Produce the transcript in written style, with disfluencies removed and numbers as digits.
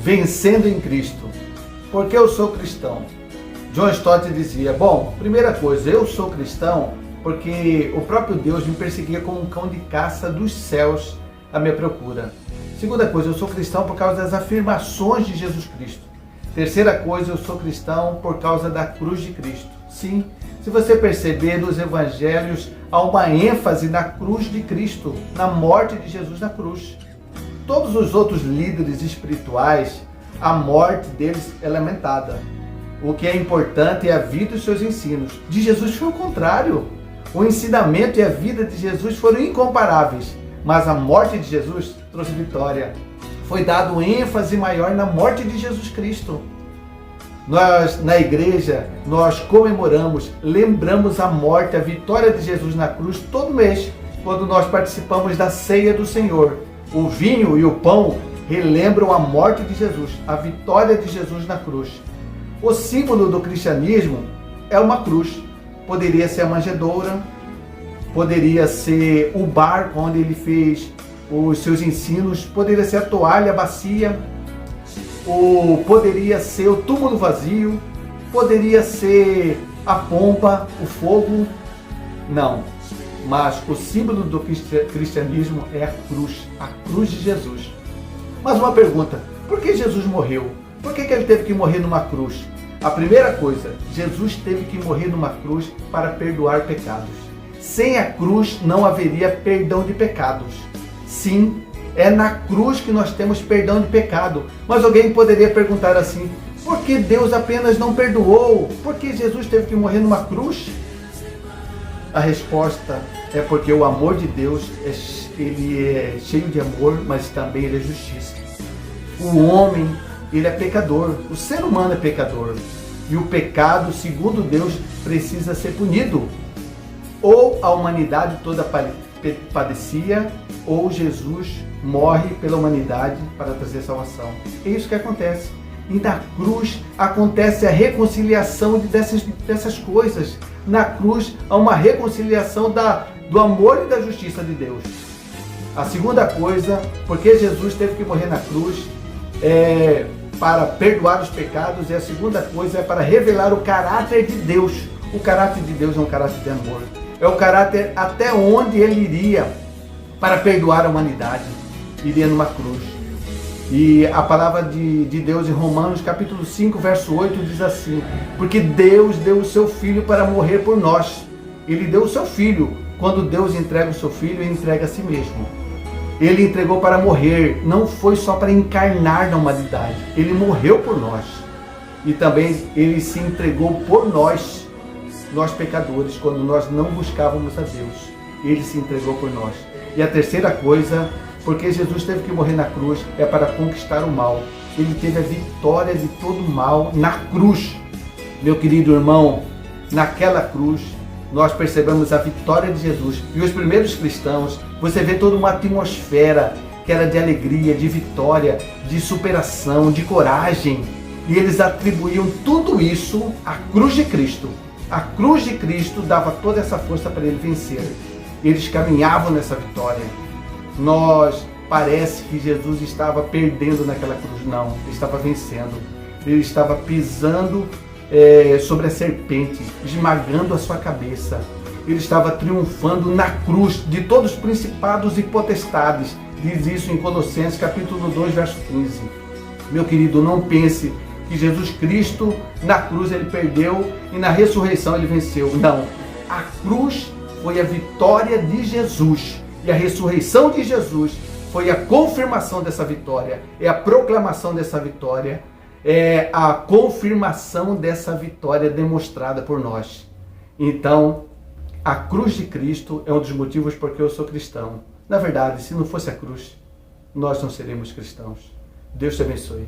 vencendo em Cristo. Por que eu sou cristão? John Stott dizia, bom, primeira coisa, eu sou cristão porque o próprio Deus me perseguia como um cão de caça dos céus à minha procura. Segunda coisa, eu sou cristão por causa das afirmações de Jesus Cristo. Terceira coisa, eu sou cristão por causa da cruz de Cristo. Sim, se você perceber nos evangelhos, há uma ênfase na cruz de Cristo, na morte de Jesus na cruz. Todos os outros líderes espirituais, a morte deles é lamentada. O que é importante é a vida e os seus ensinos. De Jesus foi o contrário. O ensinamento e a vida de Jesus foram incomparáveis, mas a morte de Jesus trouxe vitória. Foi dado ênfase maior na morte de Jesus Cristo. Nós, na igreja, nós comemoramos, lembramos a morte, a vitória de Jesus na cruz todo mês, quando nós participamos da ceia do Senhor. O vinho e o pão relembram a morte de Jesus, a vitória de Jesus na cruz. O símbolo do cristianismo é uma cruz. Poderia ser a manjedoura, poderia ser o barco onde ele fez os seus ensinos, poderia ser a toalha, a bacia, ou poderia ser o túmulo vazio, poderia ser a pomba, o fogo. Não, mas o símbolo do cristianismo é a cruz de Jesus. Mas uma pergunta, por que Jesus morreu? Por que ele teve que morrer numa cruz? A primeira coisa, Jesus teve que morrer numa cruz para perdoar pecados. Sem a cruz não haveria perdão de pecados. Sim, é na cruz que nós temos perdão de pecado. Mas alguém poderia perguntar assim, por que Deus apenas não perdoou? Por que Jesus teve que morrer numa cruz? A resposta é porque o amor de Deus, ele é cheio de amor, mas também ele é justiça. O homem, ele é pecador, o ser humano é pecador. E o pecado, segundo Deus, precisa ser punido. Ou a humanidade toda padecia, ou Jesus morre pela humanidade para trazer salvação. É isso que acontece. E na cruz acontece a reconciliação dessas coisas. Na cruz há uma reconciliação do amor e da justiça de Deus. A segunda coisa, porque Jesus teve que morrer na cruz, para perdoar os pecados, e a segunda coisa é para revelar o caráter de Deus. O caráter de Deus é um caráter de amor. É o caráter até onde ele iria para perdoar a humanidade. Iria numa cruz. E a palavra de Deus em Romanos capítulo 5, verso 8 diz assim, porque Deus deu o seu Filho para morrer por nós. Ele deu o seu Filho. Quando Deus entrega o seu Filho, ele entrega a si mesmo. Ele entregou para morrer, não foi só para encarnar na humanidade. Ele morreu por nós. E também ele se entregou por nós pecadores, quando nós não buscávamos a Deus. Ele se entregou por nós. E a terceira coisa, porque Jesus teve que morrer na cruz, é para conquistar o mal. Ele teve a vitória de todo o mal na cruz. Meu querido irmão, naquela cruz, nós percebemos a vitória de Jesus. E os primeiros cristãos, você vê toda uma atmosfera que era de alegria, de vitória, de superação, de coragem. E eles atribuíam tudo isso à cruz de Cristo. A cruz de Cristo dava toda essa força para ele vencer. Eles caminhavam nessa vitória. Parece que Jesus estava perdendo naquela cruz. Não, ele estava vencendo. Ele estava pisando sobre a serpente, esmagando a sua cabeça. Ele estava triunfando na cruz de todos os principados e potestades. Diz isso em Colossenses capítulo 2, verso 15. Meu querido, não pense que Jesus Cristo na cruz ele perdeu e na ressurreição ele venceu. Não, a cruz foi a vitória de Jesus e a ressurreição de Jesus foi a confirmação dessa vitória, é a proclamação dessa vitória, é a confirmação dessa vitória demonstrada por nós. Então, a cruz de Cristo é um dos motivos porque eu sou cristão. Na verdade, se não fosse a cruz, nós não seríamos cristãos. Deus te abençoe.